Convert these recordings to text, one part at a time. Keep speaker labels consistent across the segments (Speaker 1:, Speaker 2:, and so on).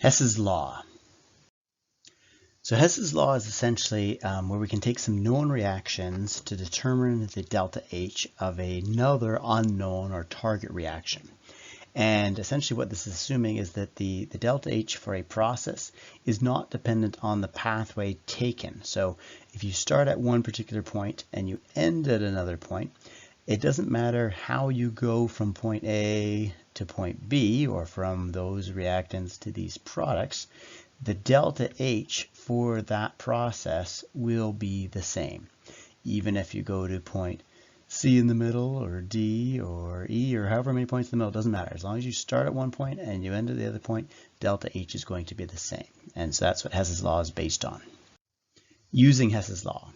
Speaker 1: Hess's law. So Hess's law is essentially where we can take some known reactions to determine the delta H of another unknown or target reaction. And essentially what this is assuming is that the delta H for a process is not dependent on the pathway taken. So if you start at one particular point and you end at another point, it doesn't matter how you go from point A to point B or from those reactants to these products, the delta H for that process will be the same. Even if you go to point C in the middle or D or E or however many points in the middle, it doesn't matter. As long as you start at one point and you end at the other point, delta H is going to be the same. And so that's what Hess's law is based on. Using Hess's law.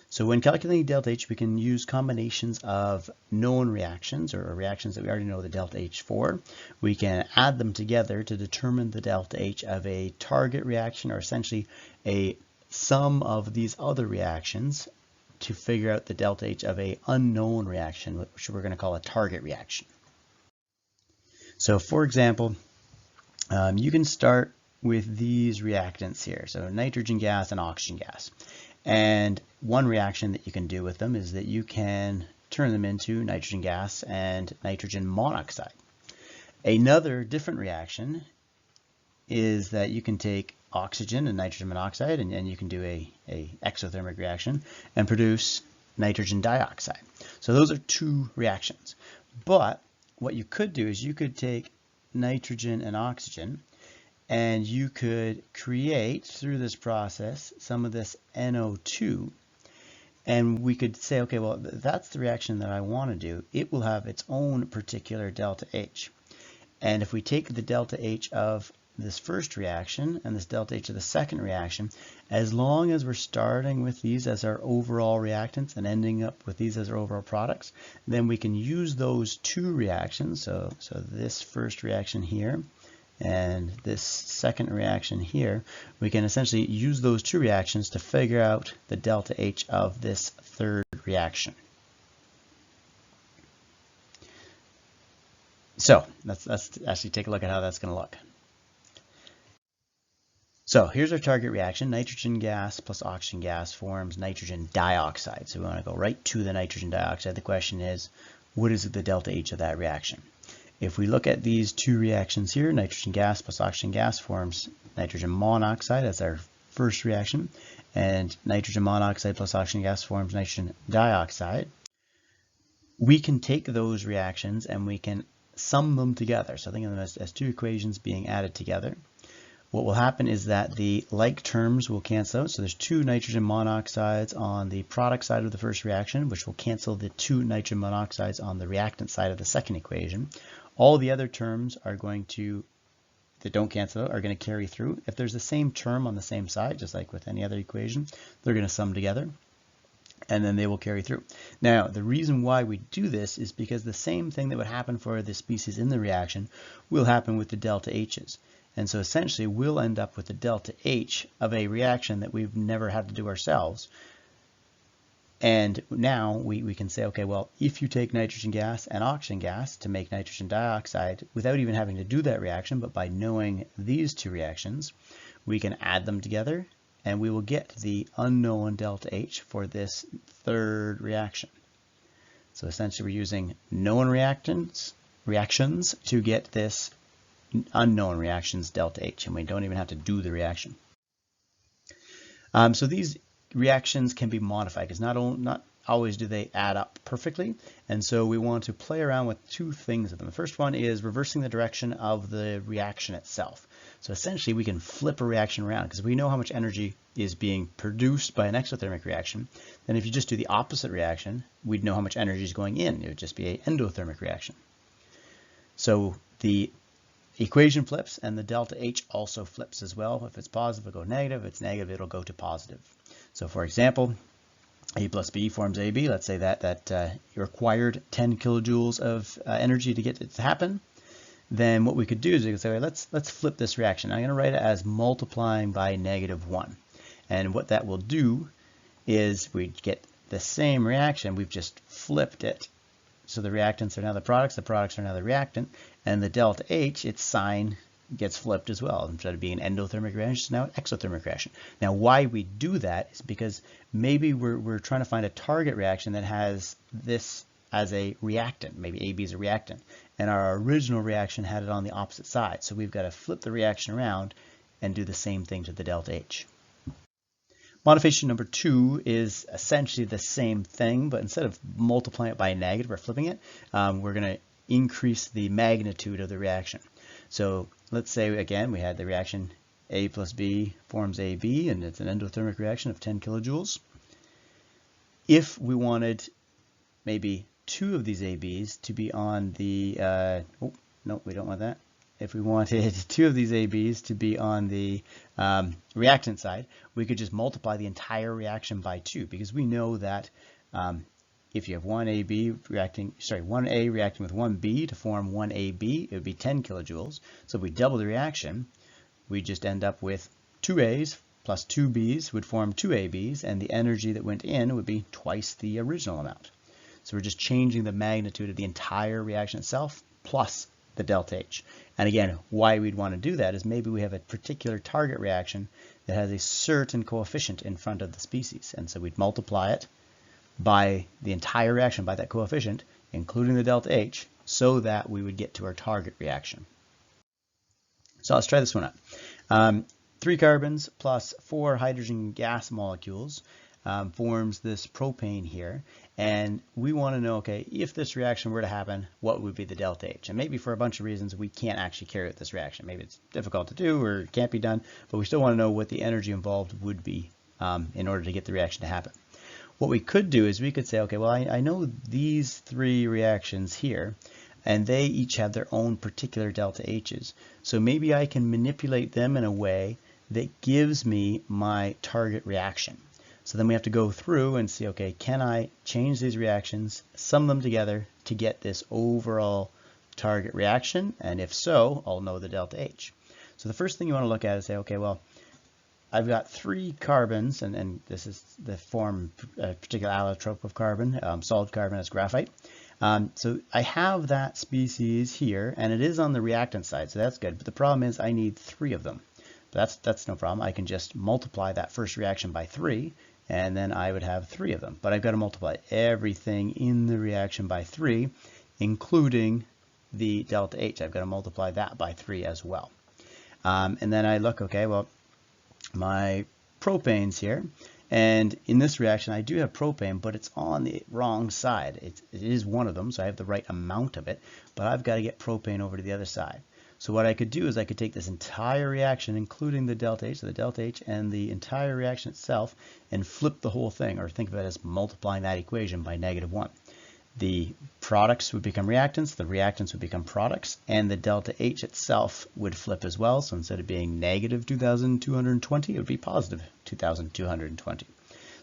Speaker 1: So when calculating delta H, we can use combinations of known reactions or reactions that we already know the delta H for. We can add them together to determine the delta H of a target reaction, or essentially a sum of these other reactions to figure out the delta H of a unknown reaction, which we're going to call a target reaction. So for example, you can start with these reactants here. So nitrogen gas and oxygen gas. And one reaction that you can do with them is that you can turn them into nitrogen gas and nitrogen monoxide. Another different reaction is that you can take oxygen and nitrogen monoxide and you can do a exothermic reaction and produce nitrogen dioxide. So those are two reactions. But what you could do is you could take nitrogen and oxygen and you could create, through this process, some of this NO2. And we could say, okay, well, that's the reaction that I want to do. It will have its own particular delta H. And if we take the delta H of this first reaction and this delta H of the second reaction, as long as we're starting with these as our overall reactants and ending up with these as our overall products, then we can use those two reactions. So this first reaction here and this second reaction here, we can essentially use those two reactions to figure out the delta H of this third reaction. So let's actually take a look at how that's going to look. So here's our target reaction. Nitrogen gas plus oxygen gas forms nitrogen dioxide. So we want to go right to the nitrogen dioxide. The question is, what is the delta H of that reaction? If we look at these two reactions here, nitrogen gas plus oxygen gas forms nitrogen monoxide as our first reaction, and nitrogen monoxide plus oxygen gas forms nitrogen dioxide. We can take those reactions and we can sum them together. So think of them as two equations being added together. What will happen is that the like terms will cancel out. So there's two nitrogen monoxides on the product side of the first reaction, which will cancel the two nitrogen monoxides on the reactant side of the second equation. All the other terms are going to, that don't cancel out, are going to carry through. If there's the same term on the same side, just like with any other equation, they're going to sum together and then they will carry through. Now, the reason why we do this is because the same thing that would happen for the species in the reaction will happen with the delta H's. And so essentially we'll end up with the delta H of a reaction that we've never had to do ourselves. And now we can say, okay, well, if you take nitrogen gas and oxygen gas to make nitrogen dioxide without even having to do that reaction, but by knowing these two reactions, we can add them together and we will get the unknown delta H for this third reaction. So essentially we're using known reactions to get this unknown reactions delta H, and we don't even have to do the reaction. So these reactions can be modified because not always do they add up perfectly, and so we want to play around with two things of them. The first one is reversing the direction of the reaction itself. So essentially we can flip a reaction around because we know how much energy is being produced by an exothermic reaction. Then if you just do the opposite reaction, we'd know how much energy is going in. It would just be an endothermic reaction. So the equation flips and the delta H also flips as well. If it's positive, it'll go negative. If it's negative, it'll go to positive. So for example, A plus B forms AB. Let's say that you required 10 kilojoules of energy to get it to happen. Then what we could do is we could say, let's flip this reaction. I'm going to write it as multiplying by -1. And what that will do is we get the same reaction. We've just flipped it. So the reactants are now the products are now the reactant, and the delta H, its sign gets flipped as well. Instead of being an endothermic reaction, it's now an exothermic reaction. Now, why we do that is because maybe we're trying to find a target reaction that has this as a reactant. Maybe AB is a reactant, and our original reaction had it on the opposite side. So we've got to flip the reaction around and do the same thing to the delta H. Modification number 2 is essentially the same thing, but instead of multiplying it by a negative or flipping it, we're going to increase the magnitude of the reaction. So let's say, again, we had the reaction A plus B forms AB, and it's an endothermic reaction of 10 kilojoules. If we wanted maybe 2 of these ABs to be on the, no, we don't want that. If we wanted 2 of these ABs to be on the reactant side, we could just multiply the entire reaction by 2, because we know that if you have one A reacting with one B to form one AB, it would be 10 kilojoules. So if we double the reaction, we just end up with 2 A's plus 2 B's would form 2 ABs, and the energy that went in would be twice the original amount. So we're just changing the magnitude of the entire reaction itself plus the delta H. And again, why we'd want to do that is maybe we have a particular target reaction that has a certain coefficient in front of the species. And so we'd multiply it by the entire reaction by that coefficient, including the delta H, so that we would get to our target reaction. So let's try this one out. 3 carbons plus 4 hydrogen gas molecules forms this propane here, and we want to know, okay, if this reaction were to happen, what would be the delta H? And maybe for a bunch of reasons we can't actually carry out this reaction. Maybe it's difficult to do or it can't be done, but we still want to know what the energy involved would be in order to get the reaction to happen. What we could do is we could say, okay, well, I know these 3 reactions here, and they each have their own particular delta H's. So maybe I can manipulate them in a way that gives me my target reaction. So then we have to go through and see, okay, can I change these reactions, sum them together to get this overall target reaction? And if so, I'll know the delta H. So the first thing you want to look at is say, okay, well, I've got 3 carbons, and this is the form, a particular allotrope of carbon, solid carbon as graphite. So I have that species here, and it is on the reactant side, so that's good. But the problem is I need 3 of them. But that's no problem. I can just multiply that first reaction by 3, and then I would have 3 of them. But I've got to multiply everything in the reaction by 3, including the delta H. I've got to multiply that by 3 as well. And then I look, okay, well, my propane's here, and in this reaction I do have propane, but it's on the wrong side. It is one of them, so I have the right amount of it, but I've got to get propane over to the other side. So what I could do is I could take this entire reaction, including the delta H, so the delta H and the entire reaction itself, and flip the whole thing, or think of it as multiplying that equation by -1. The products would become reactants, the reactants would become products, and the delta H itself would flip as well. So instead of being negative 2,220, it would be positive 2,220.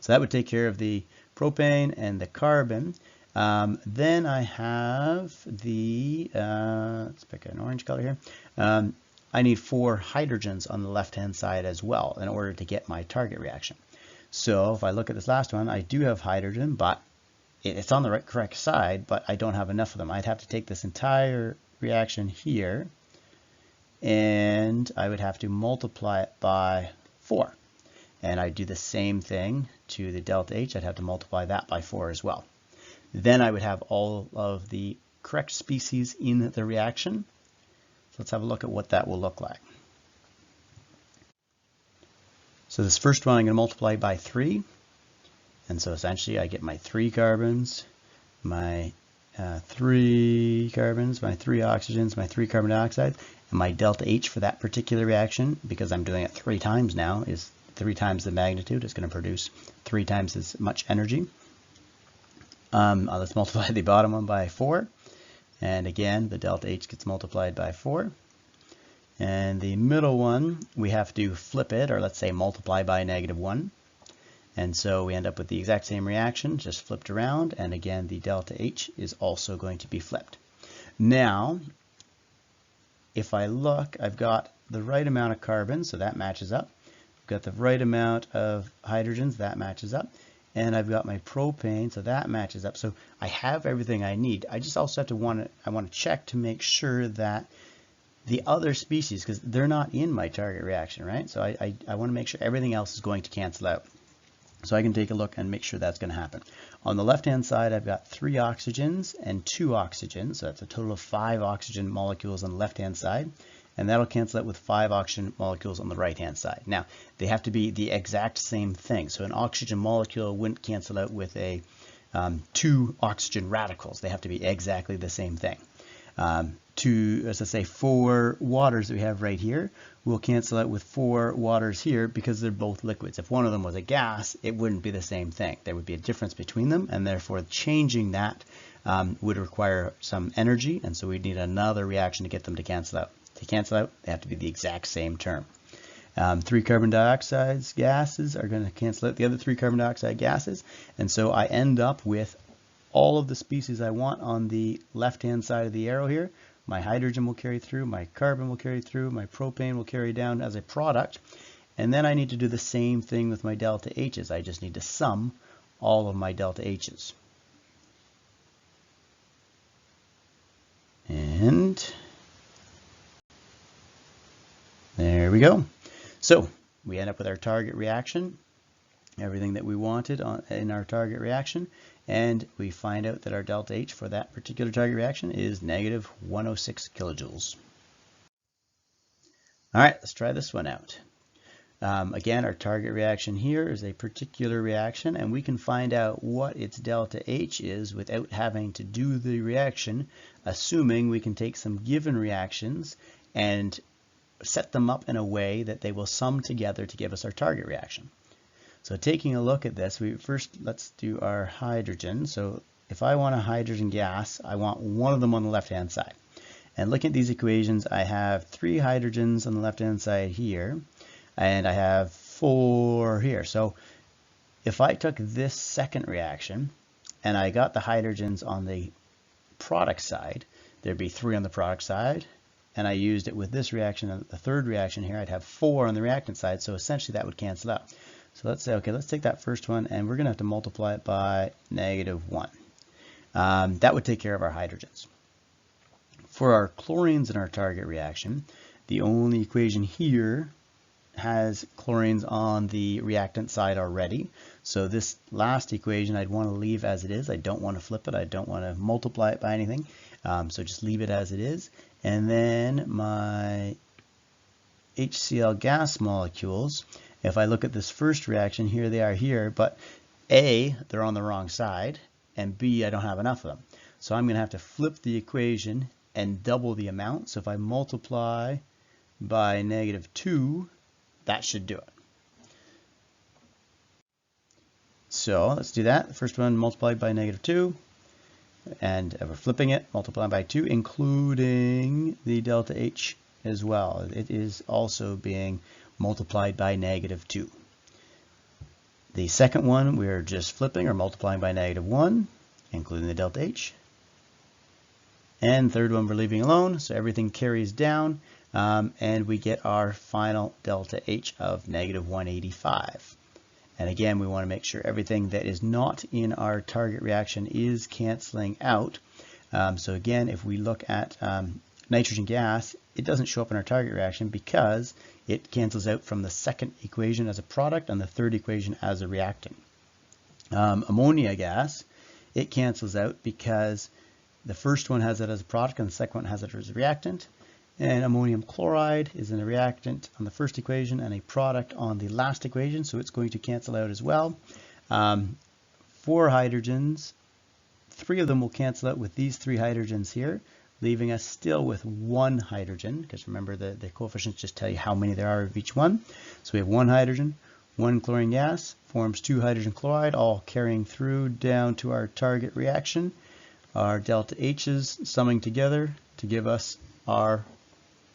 Speaker 1: So that would take care of the propane and the carbon. Then I have the, let's pick an orange color here. I need 4 hydrogens on the left-hand side as well in order to get my target reaction. So if I look at this last one, I do have hydrogen, but it's on the correct side, but I don't have enough of them. I'd have to take this entire reaction here, and I would have to multiply it by 4. And I'd do the same thing to the delta H. I'd have to multiply that by 4 as well. Then I would have all of the correct species in the reaction. So let's have a look at what that will look like. So this first one I'm going to multiply by 3. And so essentially I get my 3 carbons, my 3 carbons, my 3 oxygens, my 3 carbon dioxide, and my delta H for that particular reaction, because I'm doing it 3 times now, is 3 times the magnitude. It's going to produce 3 times as much energy. Let's multiply the bottom one by 4. And again, the delta H gets multiplied by 4. And the middle one, we have to flip it, or let's say multiply by -1. And so we end up with the exact same reaction, just flipped around. And again, the delta H is also going to be flipped. Now, if I look, I've got the right amount of carbon, so that matches up. I've got the right amount of hydrogens, that matches up. And I've got my propane, so that matches up. So I have everything I need. I just also have to I want to check to make sure that the other species, because they're not in my target reaction, right? So I want to make sure everything else is going to cancel out. So I can take a look and make sure that's going to happen. On the left-hand side, I've got 3 oxygens and 2 oxygens. So that's a total of 5 oxygen molecules on the left-hand side. And that'll cancel out with 5 oxygen molecules on the right-hand side. Now, they have to be the exact same thing. So an oxygen molecule wouldn't cancel out with 2 oxygen radicals. They have to be exactly the same thing. As I say, 4 waters that we have right here will cancel out with 4 waters here because they're both liquids. If one of them was a gas, it wouldn't be the same thing. There would be a difference between them, and therefore changing that would require some energy, and so we'd need another reaction to get them to cancel out. To cancel out, they have to be the exact same term. 3 carbon dioxide gases are going to cancel out the other 3 carbon dioxide gases, and so I end up with all of the species I want on the left-hand side of the arrow here. My hydrogen will carry through, my carbon will carry through, my propane will carry down as a product, and then I need to do the same thing with my delta H's. I just need to sum all of my delta H's. And there we go. So we end up with our target reaction, everything that we wanted in our target reaction, and we find out that our delta H for that particular target reaction is negative 106 kilojoules. All right, let's try this one out. Again, our target reaction here is a particular reaction, and we can find out what its delta H is without having to do the reaction, assuming we can take some given reactions and set them up in a way that they will sum together to give us our target reaction. So taking a look at this, let's do our hydrogen. So if I want a hydrogen gas, I want one of them on the left-hand side. And looking at these equations, I have 3 hydrogens on the left-hand side here, and I have 4 here. So if I took this second reaction and I got the hydrogens on the product side, there'd be 3 on the product side, and I used it with this reaction and the third reaction here, I'd have 4 on the reactant side, so essentially that would cancel out. So let's say, okay, let's take that first one, and we're going to have to multiply it by -1. That would take care of our hydrogens. For our chlorines in our target reaction, the only equation here has chlorines on the reactant side already. So this last equation I'd want to leave as it is. I don't want to flip it. I don't want to multiply it by anything. So just leave it as it is. And then my HCl gas molecules, if I look at this first reaction, here they are here, but A, they're on the wrong side, and B, I don't have enough of them. So I'm going to have to flip the equation and double the amount. So if I multiply by -2, that should do it. So let's do that. The first one multiplied by -2, and we're flipping it, multiplying by 2, including the delta H as well. It is also being multiplied by -2. The second one we're just flipping or multiplying by -1, including the delta H. And third one we're leaving alone, so everything carries down, and we get our final delta H of -185. And again, we want to make sure everything that is not in our target reaction is canceling out. So again, if we look at nitrogen gas, it doesn't show up in our target reaction because it cancels out from the second equation as a product and the third equation as a reactant. Ammonia gas, it cancels out because the first one has it as a product and the second one has it as a reactant. And ammonium chloride is a reactant on the first equation and a product on the last equation, so it's going to cancel out as well. 4 hydrogens, 3 of them will cancel out with these 3 hydrogens here, leaving us still with 1 hydrogen, because remember the coefficients just tell you how many there are of each one. So we have 1 hydrogen, 1 chlorine gas, forms 2 hydrogen chloride, all carrying through down to our target reaction. Our delta H's summing together to give us our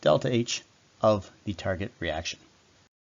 Speaker 1: delta H of the target reaction.